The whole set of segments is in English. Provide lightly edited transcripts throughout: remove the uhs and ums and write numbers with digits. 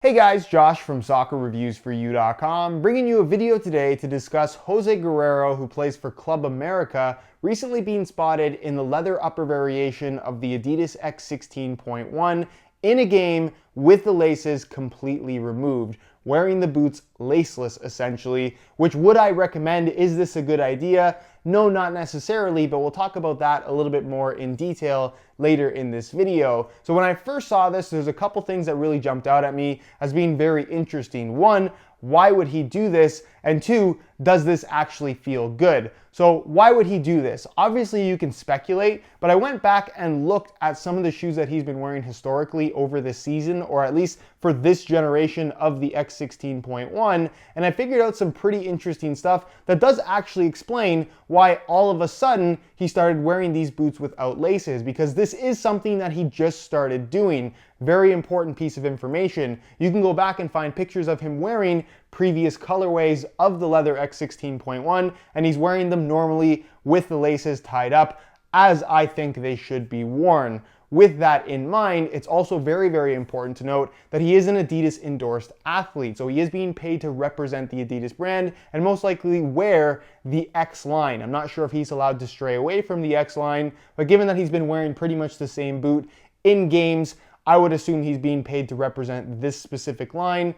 Hey guys, Josh from SoccerReviewsForYou.com, bringing you a video today to discuss Jose Guerrero, who plays for Club America, recently being spotted in the leather upper variation of the Adidas X16.1 in a game with the laces completely removed, wearing the boots laceless essentially, which would I recommend? Is this a good idea? No, not necessarily, but we'll talk about that a little bit more in detail later in this video. So when I first saw this, there's a couple things that really jumped out at me as being very interesting. One, why would he do this? And two, does this actually feel good? So why would he do this? Obviously you can speculate, but I went back and looked at some of the shoes that he's been wearing historically over this season, or at least for this generation of the X16.1, and I figured out some pretty interesting stuff that does actually explain why all of a sudden he started wearing these boots without laces, because this is something that he just started doing. Very important piece of information. You can go back and find pictures of him wearing previous colorways of the leather X16.1, and he's wearing them normally with the laces tied up, as I think they should be worn. With that in mind, it's also very, very important to note that he is an Adidas endorsed athlete. So he is being paid to represent the Adidas brand and most likely wear the X line. I'm not sure if he's allowed to stray away from the X line, but given that he's been wearing pretty much the same boot in games, I would assume he's being paid to represent this specific line.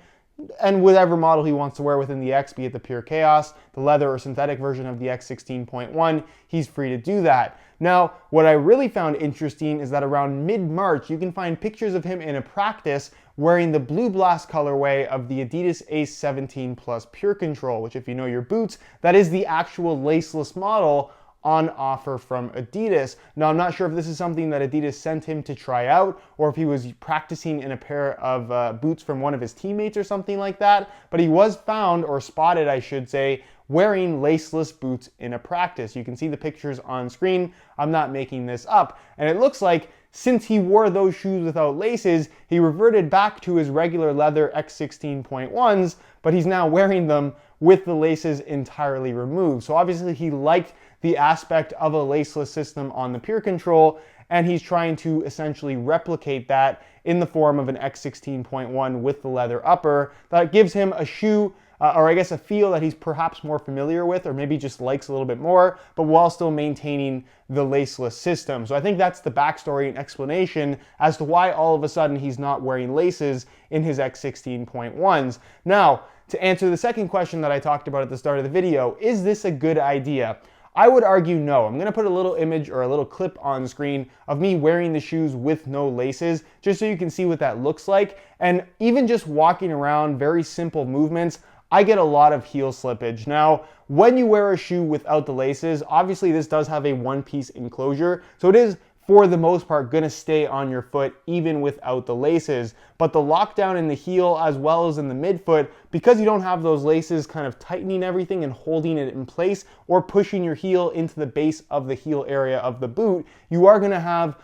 And whatever model he wants to wear within the X, be it the Pure Chaos, the leather or synthetic version of the X16.1, he's free to do that. Now, what I really found interesting is that around mid-March, you can find pictures of him in a practice wearing the Blue Blast colorway of the Adidas Ace 17 Plus Pure Control, which if you know your boots, that is the actual laceless model on offer from Adidas. Now, I'm not sure if this is something that Adidas sent him to try out or if he was practicing in a pair of boots from one of his teammates or something like that, but he was found, or spotted I should say, wearing laceless boots in a practice. You can see the pictures on screen. I'm not making this up. And it looks like since he wore those shoes without laces, he reverted back to his regular leather X16.1s, but he's now wearing them with the laces entirely removed. So obviously he liked the aspect of a laceless system on the Pure Control, and he's trying to essentially replicate that in the form of an X16.1 with the leather upper that gives him a shoe, or I guess a feel that he's perhaps more familiar with, or maybe just likes a little bit more, but while still maintaining the laceless system. So I think that's the backstory and explanation as to why all of a sudden he's not wearing laces in his X16.1s. Now, to answer the second question that I talked about at the start of the video, is this a good idea? I would argue no. I'm going to put a little image or a little clip on screen of me wearing the shoes with no laces, just so you can see what that looks like. And even just walking around, very simple movements, I get a lot of heel slippage. Now, when you wear a shoe without the laces, obviously this does have a one-piece enclosure, so it is for the most part going to stay on your foot even without the laces. But the lockdown in the heel as well as in the midfoot, because you don't have those laces kind of tightening everything and holding it in place or pushing your heel into the base of the heel area of the boot, you are going to have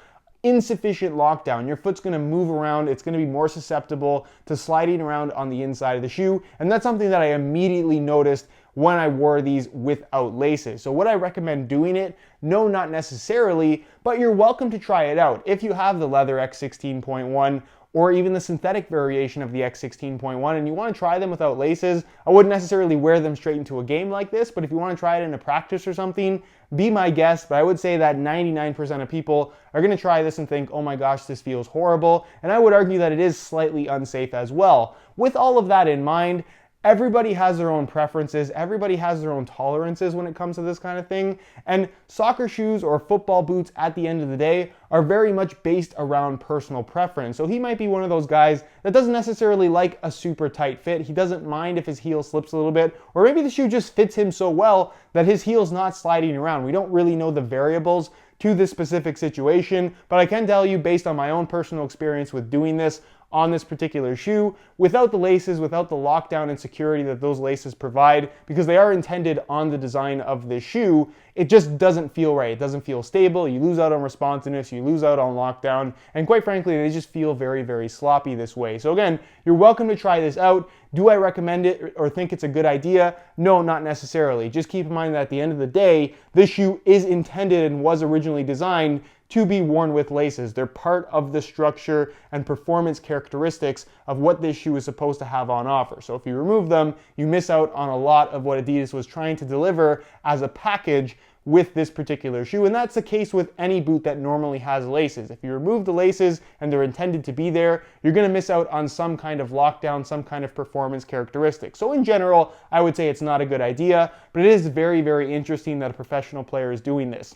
insufficient lockdown. Your foot's going to move around. It's going to be more susceptible to sliding around on the inside of the shoe. And that's something that I immediately noticed when I wore these without laces. So would I recommend doing it? No, not necessarily, but you're welcome to try it out. If you have the leather X16.1 or even the synthetic variation of the X16.1 and you want to try them without laces, I wouldn't necessarily wear them straight into a game like this, but if you want to try it in a practice or something, be my guest. But I would say that 99% of people are going to try this and think, oh my gosh, this feels horrible. And I would argue that it is slightly unsafe as well. With all of that in mind, everybody has their own preferences, everybody has their own tolerances when it comes to this kind of thing, and soccer shoes or football boots at the end of the day are very much based around personal preference. So he might be one of those guys that doesn't necessarily like a super tight fit. He doesn't mind if his heel slips a little bit, or maybe the shoe just fits him so well that his heel's not sliding around. We don't really know the variables to this specific situation, but I can tell you based on my own personal experience with doing this on this particular shoe, without the laces, without the lockdown and security that those laces provide, because they are intended on the design of this shoe, it just doesn't feel right. It doesn't feel stable. You lose out on responsiveness, you lose out on lockdown, and quite frankly, they just feel very, very sloppy this way. So again, you're welcome to try this out. Do I recommend it or think it's a good idea? No, not necessarily. Just keep in mind that at the end of the day, this shoe is intended and was originally designed to be worn with laces. They're part of the structure and performance characteristics of what this shoe is supposed to have on offer. So if you remove them, you miss out on a lot of what Adidas was trying to deliver as a package with this particular shoe, and that's the case with any boot that normally has laces. If you remove the laces and they're intended to be there, you're going to miss out on some kind of lockdown, some kind of performance characteristic. So in general, I would say it's not a good idea, but it is very, very interesting that a professional player is doing this.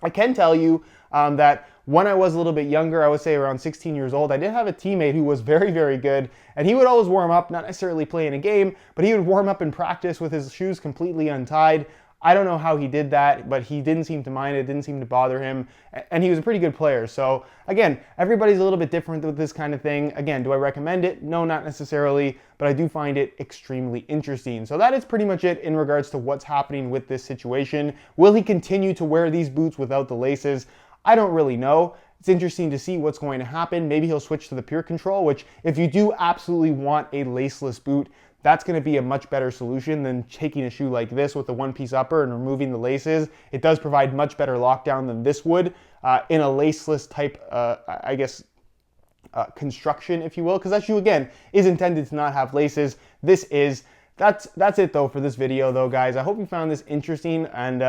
I can tell you that when I was a little bit younger, I would say around 16 years old, I did have a teammate who was very, very good, and he would always warm up, not necessarily playing a game, but he would warm up in practice with his shoes completely untied. I don't know how he did that, but he didn't seem to mind it, didn't seem to bother him, and he was a pretty good player. So again, everybody's a little bit different with this kind of thing. Again, do I recommend it? No, not necessarily, but I do find it extremely interesting. So that is pretty much it in regards to what's happening with this situation. Will he continue to wear these boots without the laces? I don't really know. It's interesting to see what's going to happen. Maybe he'll switch to the Pure Control, which if you do absolutely want a laceless boot, that's going to be a much better solution than taking a shoe like this with a one-piece upper and removing the laces. It does provide much better lockdown than this would in a laceless type, construction, if you will, because that shoe, again, is intended to not have laces. This is. That's it, though, for this video, though, guys. I hope you found this interesting, and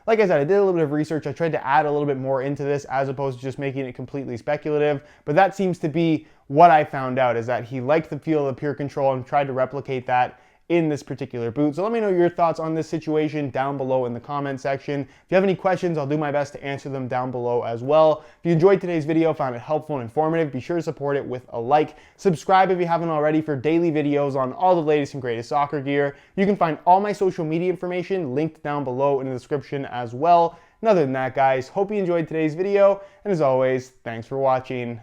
like I said, I did a little bit of research. I tried to add a little bit more into this as opposed to just making it completely speculative, but that seems to be what I found out, is that he liked the feel of the Pure Control and tried to replicate that in this particular boot. So let me know your thoughts on this situation down below in the comment section. If you have any questions, I'll do my best to answer them down below as well. If you enjoyed today's video, found it helpful and informative, be sure to support it with a like. Subscribe if you haven't already for daily videos on all the latest and greatest soccer gear. You can find all my social media information linked down below in the description as well. And other than that, guys, hope you enjoyed today's video, and as always, thanks for watching.